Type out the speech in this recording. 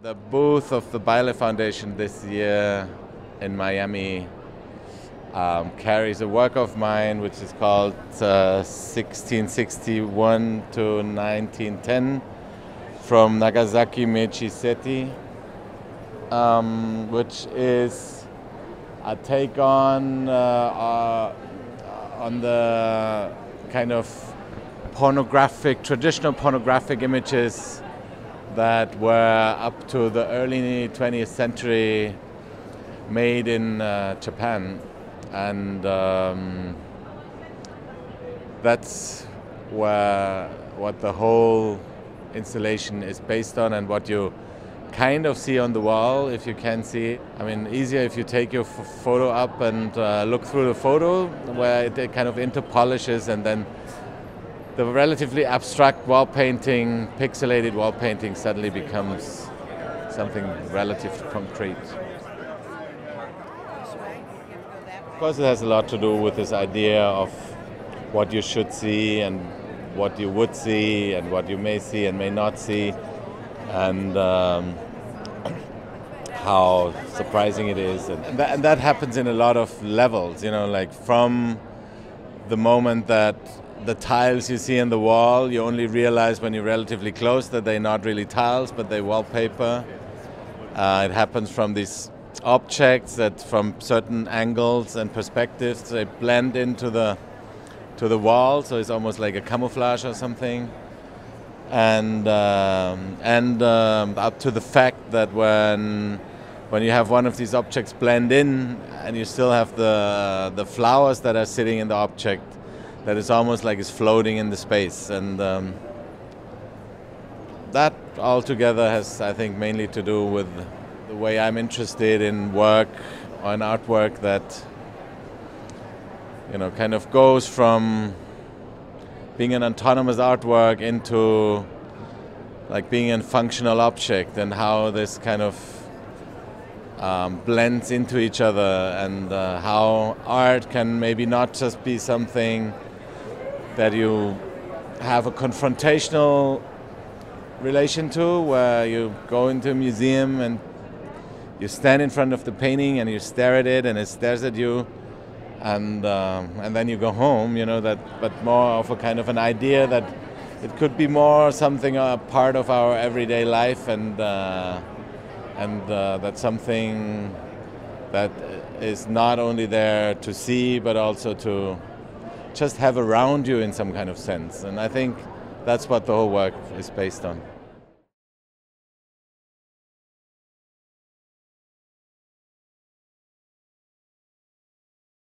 The booth of the Beyeler Foundation this year in Miami carries a work of mine which is called 1661 to 1910 from Nagasaki, MEIJI, SETTI, which is a take on the kind of traditional pornographic images that were up to the early 20th century made in Japan, and that's what the whole installation is based on, and what you kind of see on the wall, if you can see. I mean, easier if you take your photo up and look through the photo, where it kind of interpolishes, and then the relatively abstract wall painting, pixelated wall painting, suddenly becomes something relatively concrete. Of course, it has a lot to do with this idea of what you should see and what you would see and what you may see and may not see, and how surprising it is. And that happens in a lot of levels, you know, like from the moment that the tiles you see in the wall, you only realize when you're relatively close that they're not really tiles, but they're wallpaper. It happens from these objects that from certain angles and perspectives, they blend into the wall, so it's almost like a camouflage or something. And up to the fact that when you have one of these objects blend in and you still have the flowers that are sitting in the object, that is almost like it's floating in the space. And that altogether has, I think, mainly to do with the way I'm interested in work or in artwork that, you know, kind of goes from being an autonomous artwork into like being a functional object, and how this kind of blends into each other, and how art can maybe not just be something that you have a confrontational relation to, where you go into a museum and you stand in front of the painting and you stare at it and it stares at you, and then you go home, you know, but more of a kind of an idea that it could be more something a part of our everyday life, and that's something that is not only there to see but also to just have around you in some kind of sense. And I think that's what the whole work is based on.